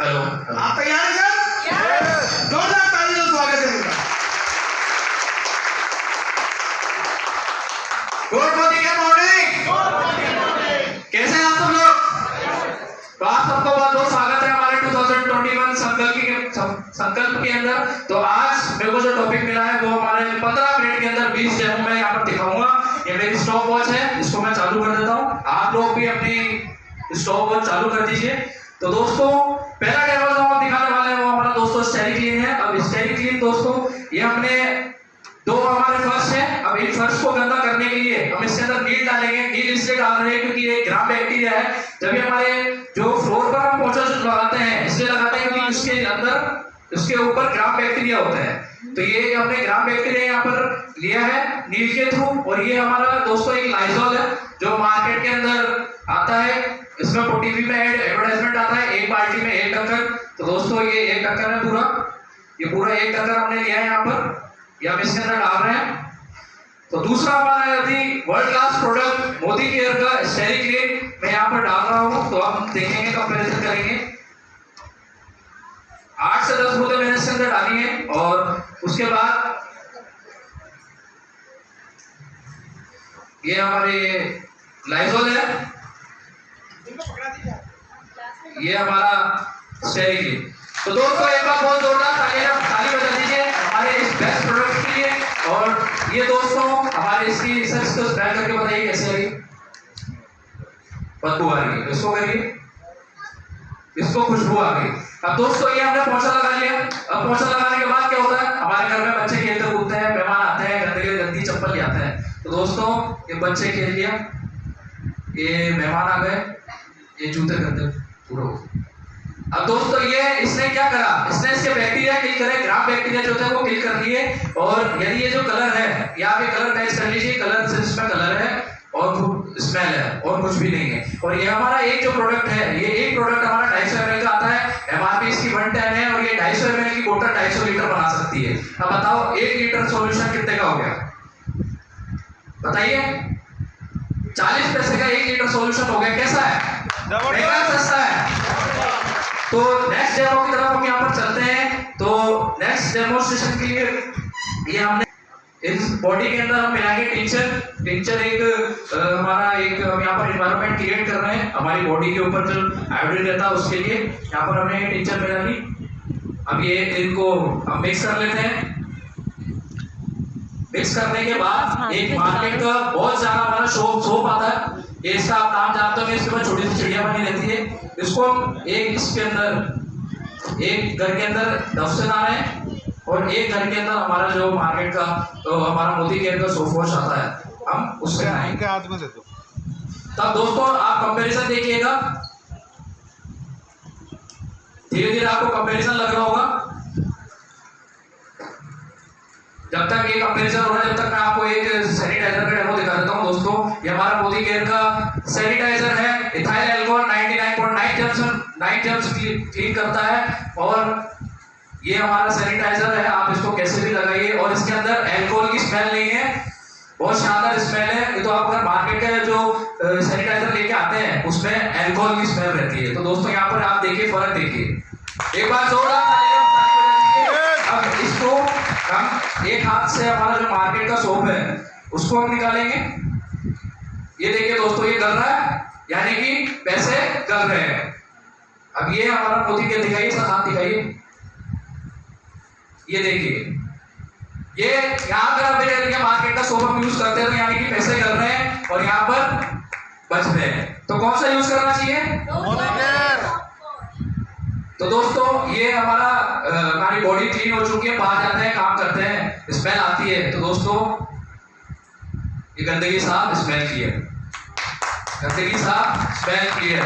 Hello, आप तैयार हैं सर? जोरदार ताली से स्वागत है इनका। Good morning morning. कैसे हैं आप सब लोग? तो आप सबको बहुत बहुत स्वागत है हमारे 2021 संकल्प के अंदर। तो आज मेरे को जो टॉपिक मिला है वो हमारे 15 मिनट के अंदर 20 डेमो मैं यहाँ पर दिखाऊंगा। ये मेरी स्टॉप वॉच है, इसको मैं चालू कर देता हूँ। आप लोग भी अपनी स्टॉप वॉच चालू कर दीजिए। तो दोस्तों पहला डेमो जो हम दिखाने वाले हैं वो हमारा दोस्तों स्टेरिक क्लीन है। अब स्टेरिक क्लीन दोस्तों ये हमने दो हमारे फर्श है। अब इन फर्श को गंदा करने के लिए हम इसके अंदर नील डालेंगे। नील इसलिए डाल रहे हैं क्योंकि ये ग्राम बैक्टीरिया है। जब भी हमारे जो फ्लोर पर हम पोछा लगाते हैं इसलिए लगाते हैं क्योंकि उसके अंदर उसके ऊपर ग्राम बैक्टीरिया होता है। तो ये हमने ग्राम बैक्टीरिया यहाँ पर लिया है नील के थ्रू। और ये हमारा दोस्तों एक लाइजॉल है जो मार्केट के अंदर आता है। इसमें टीवी में एडवर्टाइजमेंट आता है एक बाल्टी में 1 ढक्कन। तो दोस्तों ये 1 ढक्कन है पूरा, ये पूरा 1 ढक्कन हमने लिया है यहाँ पर, ये हम इसके अंदर डाल रहे हैं। तो दूसरा हमारा अभी world class product Modi care का स्टेरिक क्लीन मैं यहाँ पर डाल रहा हूँ। तो हम देखेंगे, कंपैरिजन करेंगे। 8 से 10 बूंदें मैंने इसके अंदर डाली है। और उसके बाद ये हमारे लाइजॉल है, ये हमारा स्टेरिक क्लीन। तो दोस्तों एक बार बहुत जोरदार ताली बजा दीजिए हमारे इस बेस्ट प्रोडक्ट के लिए। और ये दोस्तों हमारे इसकी सर इसको स्प्रे करके बताइए कैसे लगी। बदबू आ रही है, इसको करिए, इसको खुशबू आ गई। अब दोस्तों ये हमने पोछा लगा लिया। अब पोछा लगाने के बाद क्या होता है, हमारे घर में बच्चे खेलते कूदते हैं, मेहमान आते हैं, गंदी चप्पल ले आते हैं। तो दोस्तों ये बच्चे खेल लिया, ये मेहमान आ गए, ये जूते गंदे पूरा हो। अब दोस्तों ये इसने क्या करा, इसने इसके बैक्टीरिया किल करे, ग्राम बैक्टीरिया जो थे वो किल कर लिए। और यदि ये जो कलर है यहाँ पे कलर मैच कर लीजिए, कलर सिर्फ इसमें कलर है और स्मेल है और कुछ भी नहीं है। और ये हमारा एक जो प्रोडक्ट है, ये एक प्रोडक्ट हमारा 250 ml का आता है। एमआरपी इसकी 110 है और ये 250 ml की बोतल 250 लीटर बना सकती है। अब बताओ 1 लीटर सॉल्यूशन कितने का हो गया बताइए। 40 पैसे का 1 लीटर सॉल्यूशन हो गया। कैसा है? महंगा सस्ता है। तो नेक्स्ट डेमो की तरफ हम यहाँ पर चलते हैं। तो नेक्स्ट डेमोन्स्ट्रेशन के लिए ये हमने इस बॉडी के अंदर हम मिलाएंगे टिंचर एक हमारा एक हम यहाँ पर एनवायरनमेंट क्रिएट कर रहे हैं हमारी बॉडी के ऊपर जो आयोडीन रहता है उसके लिए। यहाँ पर हमने टिंचर मिला ली। अब ये इनको हम मिक्स कर लेते हैं। मिक्स करने के बाद एक मार्केट का बहुत ज्यादा हमारा सोप आता है, ये इसका आप नाम जानते हो, इसके ऊपर छोटी सी चिड़िया बनी रहती है। इसको हम एक इसके अंदर एक घर के अंदर 10 से डालें हैं और एक घर के अंदर हमारा जो मार्केट का तो हमारा मोदी केयर का सोप वॉश आता है हम उसके आएंगे। तब दोस्तों आप कंपैरिजन देखिएगा, धीरे धीरे आपको कंपैरिजन लग रहा होगा। जब तक ये कंपैरिजन हो रहा है, जब तक मैं आपको एक सैनिटाइजर का डेमो दिखा देता हूं। दोस्तों ये हमारा मोदी केयर का सैनिटाइजर है। इथाइल अल्कोहल 99.9 जर्म्स क्लीन करता है। और ये हमारा सैनिटाइजर है, आप इसको कैसे भी लगाइए। और इसके अंदर अल्कोहल की स्मेल नहीं है, बहुत शानदार स्मेल है। ये तो आप अगर मार्केट के जो सैनिटाइजर लेके आते हैं उसमें अल्कोहल की स्मेल रहती है। तो दोस्तों यहाँ पर आप देखिए, फर्क देखिए। एक बार जोरदार अब इसको हम एक हाथ से हमारा जो मार्केट का सोप है उसको हम निकालेंगे। ये देखिए दोस्तों ये गल रहा है, यानी कि पैसे गल रहे हैं। अब ये हमारा मोदी केयर दिखाइए, सर हाथ दिखाइए। ये देखिए ये यहाँ पर अभी मार्केट का सोप हम यूज करते हैं तो यानी कि पैसे गल रहे हैं और यहाँ पर बच रहे हैं। तो कौन सा यूज करना चाहिए? तो दोस्तों ये हमारी बॉडी क्लीन हो चुकी है, बाहर जाते हैं, काम करते हैं, स्मेल आती है। तो दोस्तों ये गंदगी साफ, स्मेल क्लियर, गंदगी साफ, स्मेल क्लियर।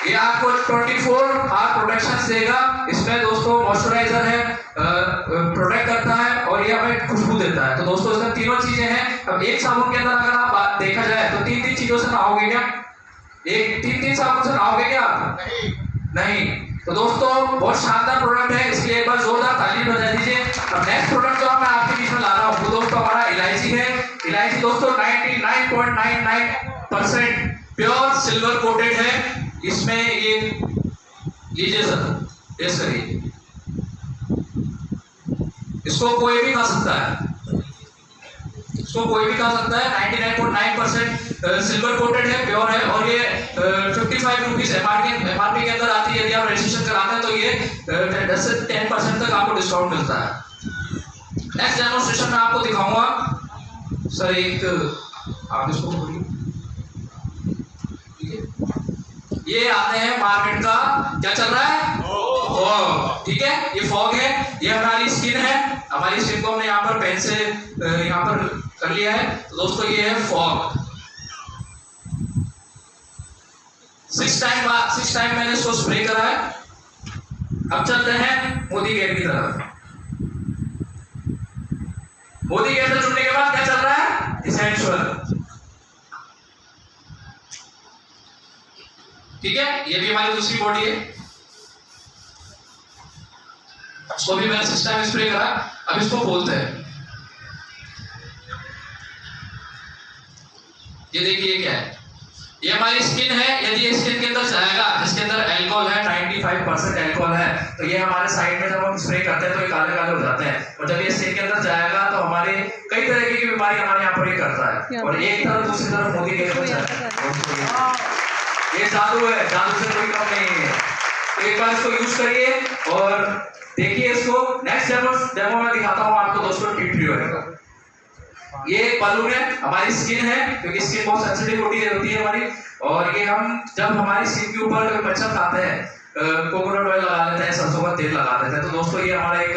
ये आपको 24 आवर प्रोटेक्शन देगा। इसमें दोस्तों मॉइस्चराइजर है, प्रोटेक्ट करता है और ये हमें खुशबू देता है। तो दोस्तों इसमें तीनों चीजें हैं। अब एक साबुन के अंदर अगर आप देखा जाए तो 3 चीजों से नहाओगे क्या? एक 3 साबुन से नहाओगे क्या आप? नहीं। तो दोस्तों बहुत शानदार प्रोडक्ट है, इसलिए एक बार जोरदार ताली बजा दीजिए। अब नेक्स्ट प्रोडक्ट जो मैं आपके बीच में ला रहा हूँ वो दोस्तों हमारा इलायची है। इलायची दोस्तों 99.99% प्योर सिल्वर कोटेड है। इसमें ये लीजिए सर, टेस्ट करिए। इसको कोई भी खा सकता है, इसको कोई भी खा सकता है। 99.9% सिल्वर कोटेड है, प्योर है, और ये 55 रुपीज एमआरपी के अंदर आती है। यदि आप रजिस्ट्रेशन कराते हैं तो ये 10 से 10% तक आपको डिस्काउंट मिलता है। नेक्स्ट डेमोन्स्ट्रेशन में आपको दिखाऊंगा सर, एक आप इसको खोलिए, ठीक है। ये आते हैं मार्केट का, क्या चल रहा है, फॉग, ठीक है। ये फॉग है, ये हमारी स्किन है, हमारी स्किन को हमने यहाँ पर पेन से यहाँ पर कर लिया है। तो दोस्तों ये है फॉग। 6 टाइम मैंने इसको स्प्रे करा है। अब चलते हैं मोदी गेट की तरफ। मोदी गेट से जुड़ने के बाद क्या चल रहा है, इसेंशियल, ठीक है। ये भी हमारी दूसरी बॉडी है, इसको भी मैंने 6 टाइम स्प्रे करा। अब इसको बोलते हैं, ये देखिए क्या है, ये हमारी स्किन है। यदि ये स्किन के अंदर जाएगा जिसके अंदर अल्कोहल है, 95% अल्कोहल है, तो ये हमारे साइड में जब हम स्प्रे करते हैं तो ये काले काले हो जाते हैं। और जब ये स्किन के अंदर जाएगा तो हमारे कई तरह की बीमारी हमारे यहाँ पर ये करता है। और एक तरफ दूसरी तरफ मोदी के ये जादू है, जादू से कोई कम नहीं है। तो एक बार इसको यूज करिए और देखिए इसको। नेक्स्ट डेमो में दिखाता हूँ आपको दोस्तों, टी ट्री का। ये एक बलून है, हमारी स्किन है, क्योंकि स्किन बहुत सेंसिटिव होती है हमारी। और ये हम जब हमारी स्किन के ऊपर मच्छर खाते हैं, कोकोनट ऑयल लगा लेते हैं, सरसों का तेल लगा देते हैं। तो दोस्तों ये हमारा एक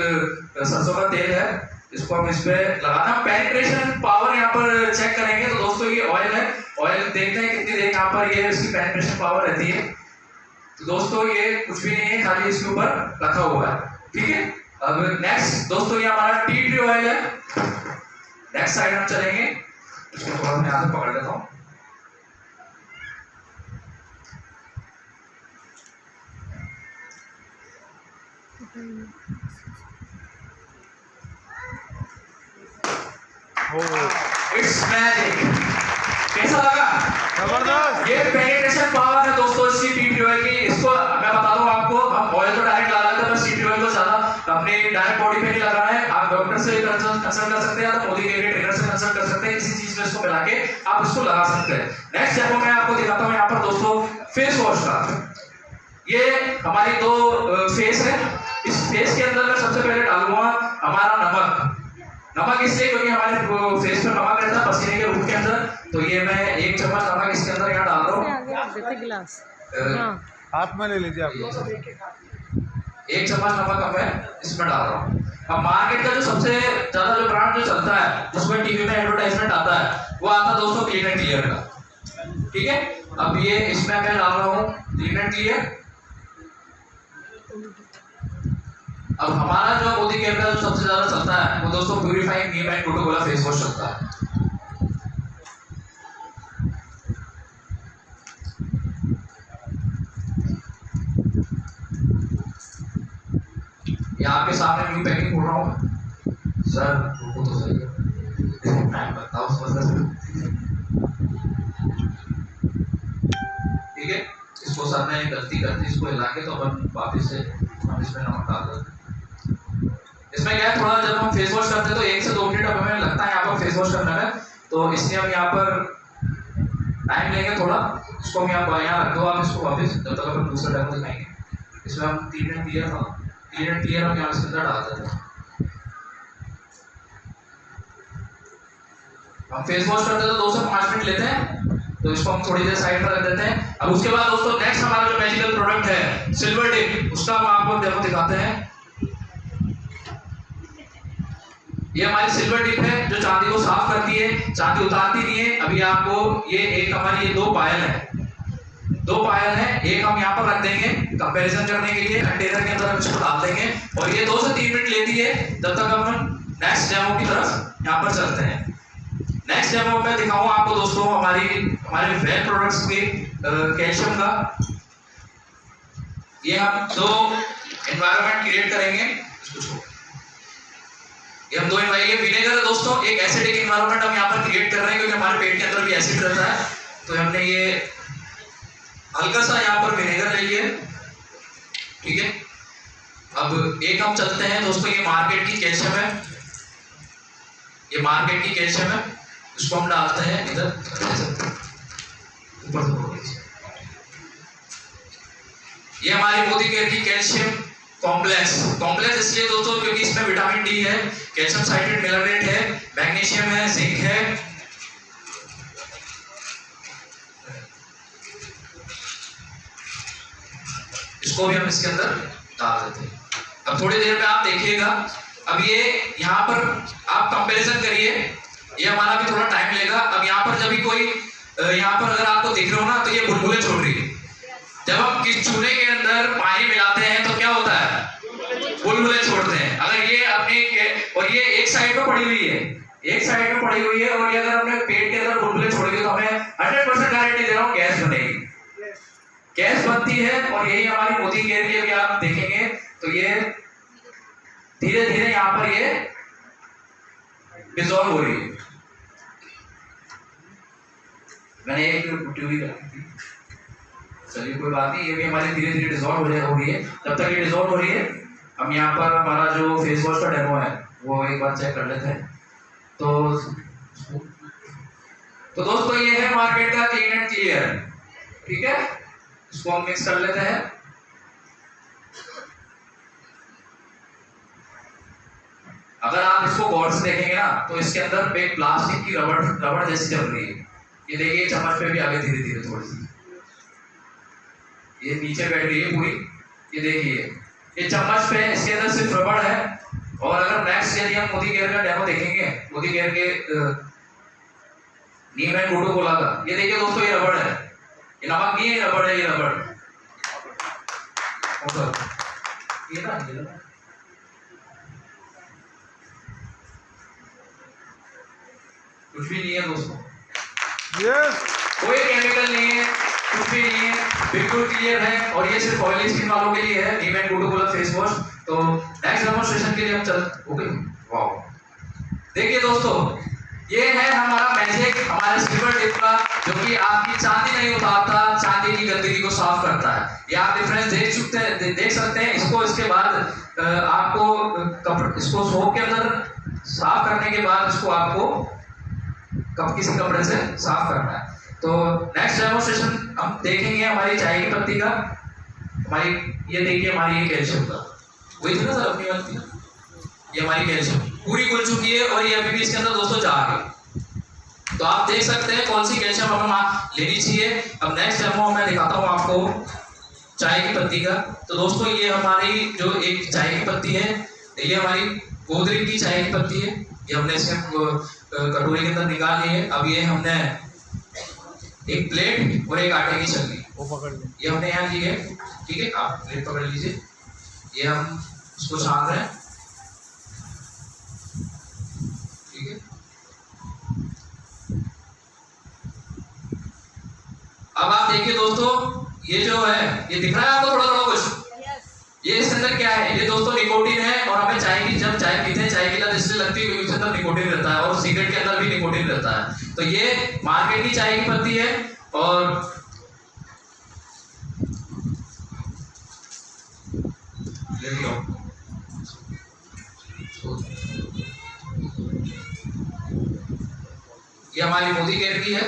सरसों का तेल है, इसको हम इस पे लगाना। पेनिट्रेशन पावर यहाँ पर चेक करेंगे तो दोस्तों ये ऑयल है, ऑयल देखते हैं कितनी देर यहाँ पर ये इसकी पेनिट्रेशन पावर रहती है। तो दोस्तों ये कुछ भी नहीं है, खाली इसके ऊपर रखा हुआ है, ठीक है। अब नेक्स्ट दोस्तों ये हमारा टी ट्री ऑयल है। नेक्स्ट साइड हम चलेंगे, इसको थोड़ा मैं यहाँ से पकड़ लेता हूँ। इट्स मैजिक, कैसा लगा, जबरदस्त। ये पेनिट्रेशन पावर है दोस्तों इसकी टी ट्री ऑयल की। इसको मैं बता दूं आपको, हम ऑयल तो डायरेक्ट लगा लेते हैं, बस टी ट्री ऑयल को ज्यादा अपने डायरेक्ट बॉडी पे नहीं लगाना है। आप डॉक्टर से कंसल्ट कर सकते हैं, या तो मोदी के ट्रेनर से कंसल्ट कर सकते हैं। किसी चीज में इसको मिला के आप इसको लगा सकते हैं। नेक्स्ट डेमो मैं आपको दिखाता हूँ यहाँ पर दोस्तों, फेस वॉश का। ये हमारी 2 फेस है। इस फेस के अंदर मैं सबसे पहले डालूंगा हमारा नमक। नमक इसलिए क्योंकि हमारे फेस पर नमक रहता है पसीने के रूप के अंदर। तो ये मैं 1 चम्मच नमक इसके अंदर यहाँ डाल रहा हूँ। हाथ में ले लीजिए आप लोग। 1 चम्मच नमक अब मैं इसमें डाल रहा हूँ। अब मार्केट का जो सबसे ज्यादा जो ब्रांड जो चलता है, जिसमें टीवी में एडवर्टाइजमेंट आता है, वो आता है दोस्तों क्लीन एंड क्लियर का, ठीक है। अब ये इसमें मैं डाल रहा हूँ क्लीन एंड क्लियर। अब हमारा जो मोदी केयर का जो सबसे ज्यादा चलता है वो दोस्तों purifying Neem and Coca Cola face wash चलता है। ये आपके सामने न्यू पैकिंग खोल रहा हूँ सर, वो तो सही है, मैं बताऊँ ठीक है। इसको सर ने गलती करती, इसको हिला के तो अपन वापस से हम इसमें नमक डाल देते हैं। इसमें क्या है, थोड़ा जब हम फेस वॉश करते हैं तो 1 से 2 मिनट हमें लगता है यहाँ पर फेस वॉश करने में, तो इसलिए हम यहाँ पर टाइम लेंगे थोड़ा। इसको हम यहाँ रख दो आप इसको वापस, जब तक अपन दूसरा डेमो दिखाएंगे। इसमें हम क्लीन एंड क्लियर हम यहाँ इसके अंदर डाल देते हैं। हम फेस वॉश करते हैं तो 2 से 5 मिनट लेते हैं, तो इसको हम थोड़ी देर साइड पर रख देते हैं। अब उसके बाद दोस्तों नेक्स्ट हमारा जो मैजिकल प्रोडक्ट है सिल्वर टिप, उसका हम आपको डेमो दिखाते हैं। ये हमारी सिल्वर टिप है जो चांदी को साफ करती है, चांदी उतारती नहीं है। अभी आपको ये एक हमारी ये 2 पायल है, 2 पायल है। एक हम यहाँ पर रख देंगे कंपैरिजन करने के लिए, कंटेनर के अंदर हम इसको डाल देंगे और ये 2 से 3 मिनट लेती है। जब तक हम नेक्स्ट डेमो की तरफ यहाँ पर चलते हैं। नेक्स्ट डेमो में दिखाऊंगा आपको दोस्तों हमारे वेल प्रोडक्ट्स के कैल्शियम का। ये हम 2 एनवायरनमेंट क्रिएट करेंगे। ये हम 2 विनेगर है दोस्तों, एक एसिडिक एनवायरनमेंट हम यहाँ पर क्रिएट कर रहे हैं क्योंकि हमारे पेट के अंदर भी एसिड रहता है। तो हमने ये हल्का सा यहाँ पर विनेगर ले लिए, ठीक है, अब एक हम चलते हैं दोस्तों, ये मार्केट की कैल्शियम है, ये मार्केट की कैल्शियम है, इसको हम डालते हैं इधर ऊपर। ये हमारी मोदी केयर की कैल्शियम कॉम्प्लेक्स, कॉम्प्लेक्स इसलिए दोस्तों क्योंकि इसमें विटामिन डी है, कैल्शियम साइट्रेट मेलानेट है, मैग्नीशियम है, जिंक है। इसको भी हम इसके अंदर डाल देते हैं। अब थोड़ी देर में आप देखिएगा, अब ये यहाँ पर आप कंपैरिजन करिए, ये हमारा भी थोड़ा टाइम लेगा। अब यहाँ पर जब भी कोई यहाँ पर अगर आपको दिख रहा हो ना, तो ये बुलबुले छोड़ रही है। जब हम किस चूल्हे के अंदर पानी मिलाते हैं तो क्या होता है, बुलबुले छोड़ते हैं। अगर ये अपने और ये एक साइड में पड़ी हुई है, एक साइड में पड़ी हुई है, और ये अगर अपने पेट के अंदर बुलबुले छोड़ेंगे तो हमें 100% गारंटी दे रहा हूँ गैस बनेगी, गैस बनती है। और यही हमारी मोदी केयर की भी आप देखेंगे तो ये धीरे धीरे यहाँ पर ये डिसॉल्व हो रही है। मैंने एक ट्यूब रखी थी, चलिए कोई बात नहीं, ये भी हमारी धीरे धीरे डिसॉल्व हो रही है। जब तक ये डिसॉल्व हो रही है, हम यहाँ पर हमारा जो फेस वॉश का डेमो है वो एक बार चेक कर लेते हैं। तो दोस्तों ये है मार्केट का क्लीन एंड क्लियर, ठीक है। इसको हम मिक्स कर लेते हैं। अगर आप इसको गौर से देखेंगे ना, तो इसके अंदर एक प्लास्टिक की रबड़ जैसी चल रही है। ये देखिए चम्मच पे भी आगे धीरे धीरे थोड़ी सी ये नीचे बैठ गई है पूरी। ये देखिए ये चम्मच पे इसके अंदर सिर्फ रबड़ है। और अगर नेक्स्ट यदि हम मोदी केयर का डेमो देखेंगे, मोदी केयर के नीम एंड कोको कोला का, ये देखिए दोस्तों ये रबड़ है, ये नमक नहीं है, रबड़ है, ये रबड़। ये ना कुछ भी नहीं है दोस्तों, कोई केमिकल नहीं है, कुछ भी नहीं है, बिल्कुल क्लियर है। और ये सिर्फ ऑयली स्किन वालों के लिए है, neem and Coca Cola face wash. तो नेक्स्ट डेमोन्स्ट्रेशन के लिए हम चल ओके। वाओ, देखिए दोस्तों ये है हमारा मैजिक, हमारे सिल्वर टिप का, जो कि आपकी चांदी नहीं उतारता, चांदी की गंदगी को साफ करता है। ये आप डिफरेंस देख सकते हैं। इसको इसके बाद आपको इसको सोप के अंदर साफ करने के बाद इसको आपको किसी कपड़े से साफ करना है। तो नेक्स्ट डेमोन्स्ट्रेशन हम देखेंगे हमारी चाय की पत्ती का। हमारी ये देखिए हमारी ये कैल्शियम का वही थी ना सर, अपनी वाली थी ना, ये हमारी कैल्शियम पूरी खुल चुकी है और ये अभी भी इसके अंदर दोस्तों जा रही। तो आप देख सकते हैं कौन सी कैल्शियम हमें लेनी चाहिए। अब नेक्स्ट डेमो मैं दिखाता हूँ आपको चाय की पत्ती का। तो दोस्तों ये हमारी जो एक चाय की पत्ती है, ये हमारी गोदरी की चाय की पत्ती है। ये हमने इसके कटोरी के अंदर निकाल ली है। अब ये हमने एक प्लेट और एक आटे की छलनी ये हमने यहाँ ली है, ठीक है। आप प्लेट पकड़ लीजिए, ये हम इसको छान रहे हैं, ठीक है। अब आप देखिए दोस्तों ये जो है, ये दिख रहा है आपको थोड़ा थोड़ा कुछ, ये इसके अंदर क्या है, ये दोस्तों निकोटीन है। और हमें जब चाय पीते हैं, चाय की लत इसलिए लगती है क्योंकि उसके अंदर निकोटीन रहता है, और सिगरेट के अंदर भी निकोटीन रहता है। तो ये मार्केट की चाय की पत्ती है। और ये हमारी मोदी केयर की है।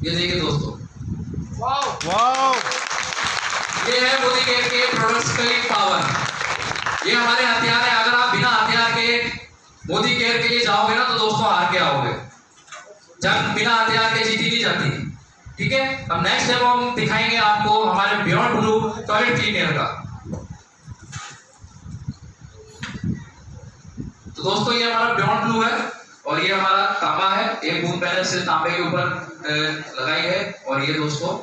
ये देखिए दोस्तों, वाओ, ये है मोदी केयर के प्रोडक्ट्स की पावर। ये हमारे हथियार है। अगर आप बिना हथियार के मोदी केयर के लिए जाओगे ना, तो दोस्तों हार के आओगे। जंग बिना हथियार के जीती नहीं जाती, ठीक है। अब नेक्स्ट डेमो हम दिखाएंगे आपको हमारे बियॉन्ड ब्लू टॉयलेट क्लीनर का। तो दोस्तों ये हमारा बियॉन्ड ब्लू है और ये हमारा तांबा है। एक बूंद मैंने सिर्फ तांबे के ऊपर लगाई है। और ये दोस्तों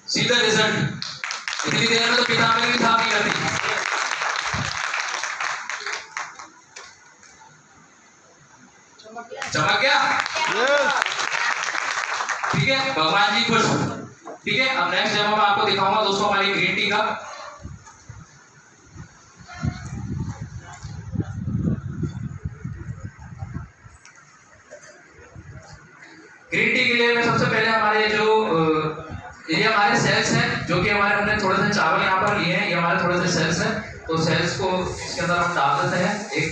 सीधा रिजल्ट, इतनी देर में तो पिताम्बर की साफ नहीं करती। चमक गया, ठीक है, भगवान जी खुश, ठीक है। अब नेक्स्ट डेमो मैं आपको दिखाऊंगा दोस्तों हमारी ग्रीन टी का। ग्रीन टी के लिए मैं सबसे पहले हमारे जो ये हमारे सेल्स हैं, जो कि हमारे हमने थोड़े से चावल यहाँ पर लिए हैं, ये हमारे थोड़े से सेल्स हैं। तो सेल्स को इसके अंदर हम डाल देते हैं एक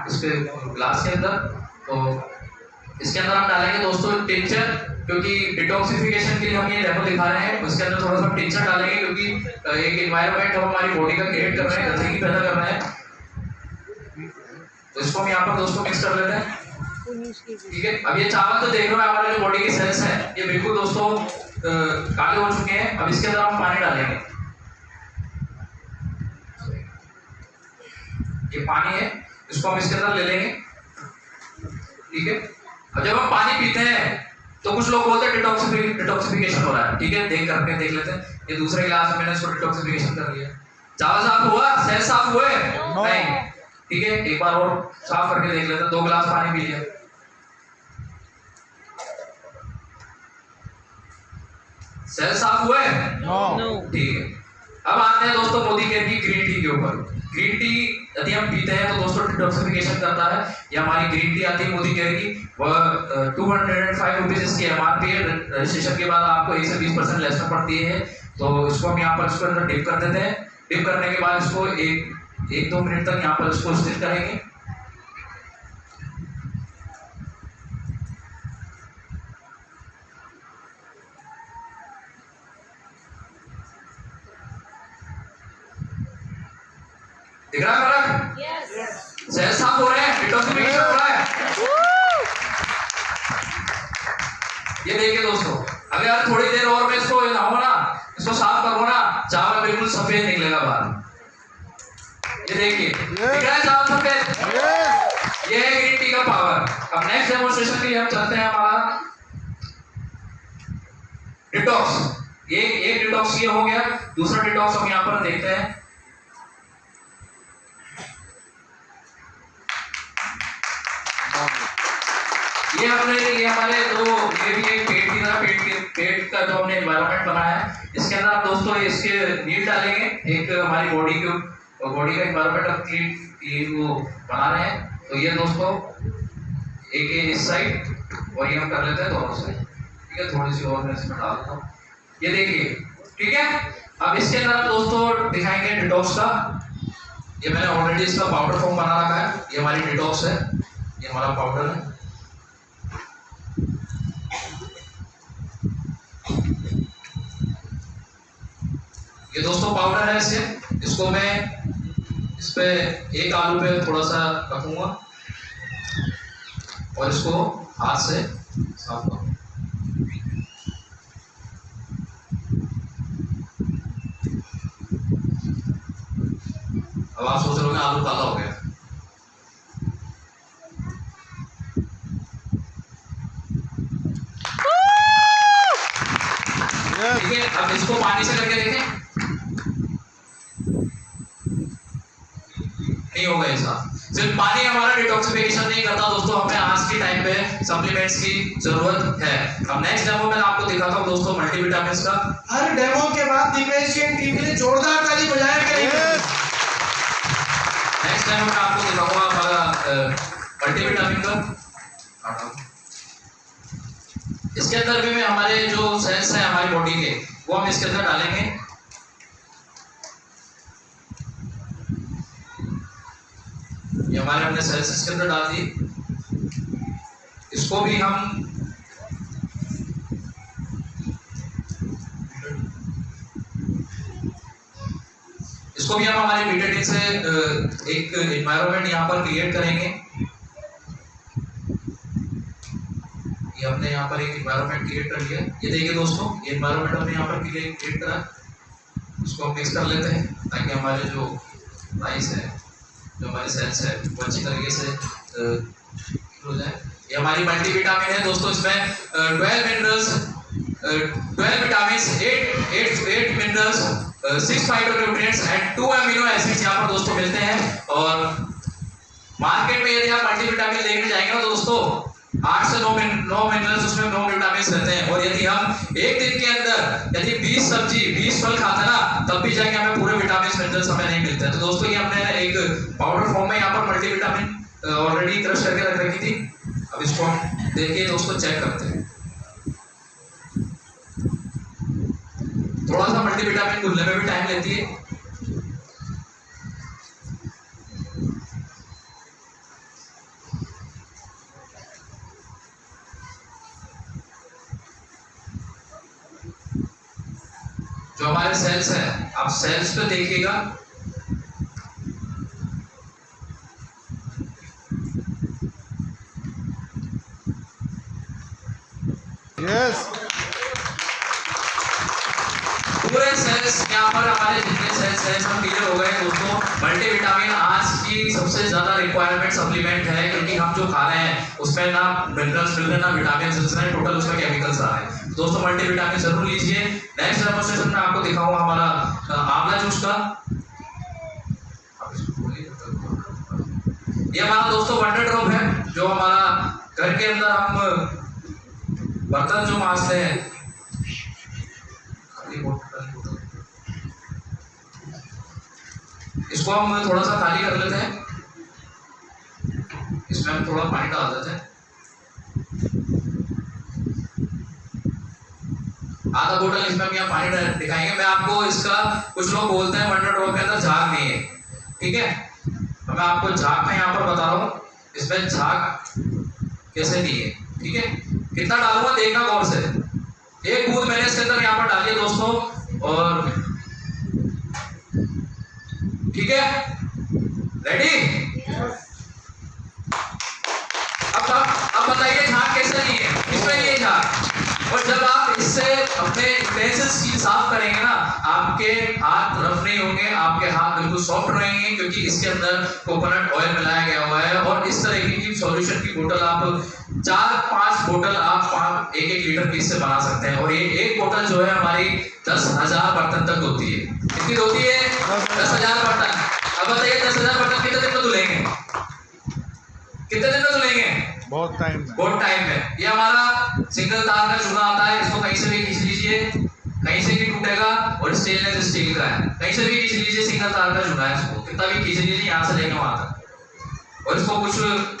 इसके ग्लास के अंदर। तो इसके अंदर हम डालेंगे दोस्तों टिंचर, क्योंकि डिटॉक्सिफिकेशन के लिए हम ये डेमो दिखा रहे हैं। उसके अंदर थोड़ा सा टिंचर डालेंगे, क्योंकि एक एनवायरनमेंट हम हमारी बॉडी का क्रिएट कर रहे हैं, गंदगी पैदा कर रहे हैं। तो इसको हम यहाँ पर दोस्तों मिक्स कर लेते हैं, ठीक है। अब ये चावल तो देख रहे हो हमारे जो बॉडी के सेल्स हैं, ये बिल्कुल दोस्तों काले हो चुके हैं। अब इसके अंदर हम पानी डालेंगे, ये पानी है, इसको हम इसके अंदर ले लेंगे, ठीक है। अब जब हम पानी पीते हैं तो कुछ लोग बोलते हैं डिटॉक्सिफिकेशन हो रहा है, ठीक है। देख लेते हैं। ये दूसरे गिलास में मैंने इसको डिटॉक्सिफिकेशन कर लिया। चावल साफ हुआ, सेल साफ हुए? नहीं, ठीक है। एक बार और साफ करके देख लेते हैं। 2 गिलास पानी पी लिया, सेल साफ हुए? ठीक है। अब आते हैं दोस्तों मोदी केयर की ग्रीन टी के ऊपर। ग्रीन टी यदि हम पीते हैं तो दोस्तों डिटॉक्सिफिकेशन करता है। ये हमारी ग्रीन टी आती है मोदी केयर की, वह 205 रुपीज इसकी एमआरपी है। रजिस्ट्रेशन के बाद आपको 1 से 20% लेस में पड़ती है। तो इसको हम यहाँ पर इसको अंदर डिप कर देते हैं। डिप करने के बाद इसको 1-2 मिनट तक यहाँ पर इसको स्टिर करेंगे। दिख रहा है फर्क? यस। सेल साफ हो रहे हैं, डिटॉक्सिफिकेशन हो रहा है। ये देखिए दोस्तों, अगर थोड़ी देर और मैं इसको हिलाऊंगा ना, इसको साफ करूंगा ना, चावल बिल्कुल सफेद निकलेगा बाहर। ये देखिए, दिख रहा है चावल सफेद? ये है ग्रीन टी का पावर। अब नेक्स्ट डेमोन्स्ट्रेशन के लिए हम चलते हैं हमारा डिटॉक्स। ये एक डिटॉक्स ये हो गया। दूसरा डिटॉक्स हम यहाँ पर देखते हैं। ये हमारे जो ये भी एक पेट की तरह पेट का जो हमने एनवायरनमेंट बनाया है, इसके अंदर आप दोस्तों इसके नीड डालेंगे। एक हमारी बॉडी का एनवायरनमेंट क्लीन वो बना रहे हैं। तो ये दोस्तों एक इस साइड और ये हम कर लेते हैं दोनों साइड, ठीक है। थोड़ी सी और मैं इसमें डाल देता हूँ, ये देखिए, ठीक है। अब इसके अंदर हम दोस्तों दिखाएंगे डिटॉक्स का। ये मैंने ऑलरेडी इसका पाउडर फॉर्म बना रखा है। ये हमारी डिटॉक्स है, ये हमारा पाउडर है। ये दोस्तों पाउडर है इसको मैं इस पे एक आलू पे थोड़ा सा रखूंगा और इसको हाथ से साफ करूंगा। अब आप सोच रहे हो आलू काला हो गया। ठीक है, अब इसको पानी से करके देखें, नहीं होगा ऐसा। सिर्फ पानी हमारा डिटॉक्सिफिकेशन नहीं करता दोस्तों, हमें आज के टाइम पे सप्लीमेंट्स की जरूरत है। अब नेक्स्ट डेमो में आपको दिखाता हूं दोस्तों मल्टीविटामिन्स का। हर डेमो के बाद दिव्यांश की टीम के लिए जोरदार ताली बजाया करेंगे। नेक्स्ट डेमो में आपको दिखाऊंगा हमारा मल्टीविटामिन का। इसके अंदर भी हमारे जो सेल्स हैं हमारी बॉडी के, वो हम इसके अंदर डालेंगे। ये हमारे हमने सेल्स इसके अंदर डाल दी। इसको भी हम हमारे मीडिएटिंग से एक एनवायरनमेंट यहाँ पर क्रिएट करेंगे। ये हमने यहाँ पर एक एनवायरनमेंट क्रिएट कर लिया। ये देखिए दोस्तों, ये एनवायरनमेंट हमने यहाँ पर क्रिएट करा। इसको हम मिक्स कर लेते हैं ताकि हमारे जो राइस है, जो हमारे सेल्स है, वो अच्छी तरीके से हो जाए। ये हमारी मल्टीविटामिन है दोस्तों। इसमें 12 minerals, 12 vitamin, 8 minerals, 6 phytonutrients and 2 amino acids यहाँ पर दोस्तों मिलते हैं। और मार्केट में यदि आप मल्टीविटामिन लेके जाएंगे ना दोस्तों, 8 से 9 मिनरल्स उसमें 9 विटामिन रहते हैं। और यदि हम एक दिन के अंदर यदि 20 सब्जी 20 फल खाते हैं ना, तब भी जाके हमें पूरे विटामिन मिनरल्स हमें नहीं मिलते हैं। तो दोस्तों ये हमने एक पाउडर फॉर्म में यहाँ पर मल्टीविटामिन ऑलरेडी क्रश करके रख रखी थी। अब इसको हम देखिए दोस्तों चेक करते हैं। थोड़ा सा मल्टीविटामिन घुलने में भी टाइम लेती है। जो हमारे सेल्स हैं, आप सेल्स पे देखिएगा, यस पूरे सेल्स यहाँ पर हमारे जितने सेल्स हैं सब क्लियर हो गए दोस्तों। मल्टीविटामिन आज की सबसे ज्यादा रिक्वायरमेंट सप्लीमेंट है, क्योंकि हम जो खा रहे हैं उसमें ना मिनरल्स मिल रहे हैं ना विटामिन हैं, टोटल उसमें केमिकल्स आ रहे हैं। दोस्तों मल्टीविटामिन जरूर लीजिए। नेक्स्ट डेमोंस्ट्रेशन में आपको दिखाऊंगा हमारा आंवला जूस का। ये हमारा दोस्तों वंडर ड्रॉप है, जो हमारा घर के अंदर हम बर्तन जो मांजते हैं, इसको हम थोड़ा सा खाली कर लेते हैं। इसमें हम थोड़ा पानी डाल देते हैं, आधा बोतल इसमें हम यहाँ पानी दिखाएंगे। मैं आपको इसका, कुछ लोग बोलते हैं वंडर ड्रॉप के अंदर झाग नहीं है, ठीक है, तो मैं आपको झाग में यहाँ पर बता रहा हूँ इसमें झाग कैसे नहीं है, ठीक है। कितना डालूंगा देखना गौर से। एक बूंद मैंने इसके अंदर यहाँ पर डालिए दोस्तों, और ठीक है, रेडी। अब बताइए झाग कैसे नहीं है, इसमें ये झाग। और जब आप इससे अपने यूटेंसिल्स साफ करेंगे ना, आपके हाथ रफ नहीं होंगे, आपके हाथ बिल्कुल सॉफ्ट रहेंगे, क्योंकि इसके अंदर कोकोनट ऑयल मिलाया गया हुआ है। और इस तरह की सॉल्यूशन की बोतल आप 4-5 बोतल आप 1-1 लीटर की इससे बना सकते हैं। और ये एक बोतल जो है हमारी 10,000 बर्तन तक धोती है। कितनी धोती है? 10,000 बर्तन। अब बताइए 10,000 बर्तन कितने दिन में धुलेंगे? कितने दिन में धुलेंगे? बहुत टाइम में। बहुत टाइम में। ये हमारा सिंगल तार का चूना आता है, इसको कहीं से भी खींच लीजिए, कहीं से भी टूटेगा। और स्टेनलेस स्टील का है, कहीं से भी खींच लीजिए, सिंगल तार का चूना है, इसको कितना भी खींच लीजिए यहाँ से लेकर वहां तक। और इसको कुछ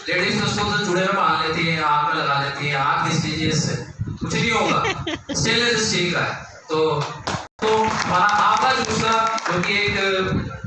लेडीज उसको तो चूड़े में बांध लेती है, आँख में लगा लेती है, आँख खींच लीजिए, इससे कुछ नहीं होगा, स्टेनलेस स्टील का है। तो हमारा आंवला जूस का, जो कि एक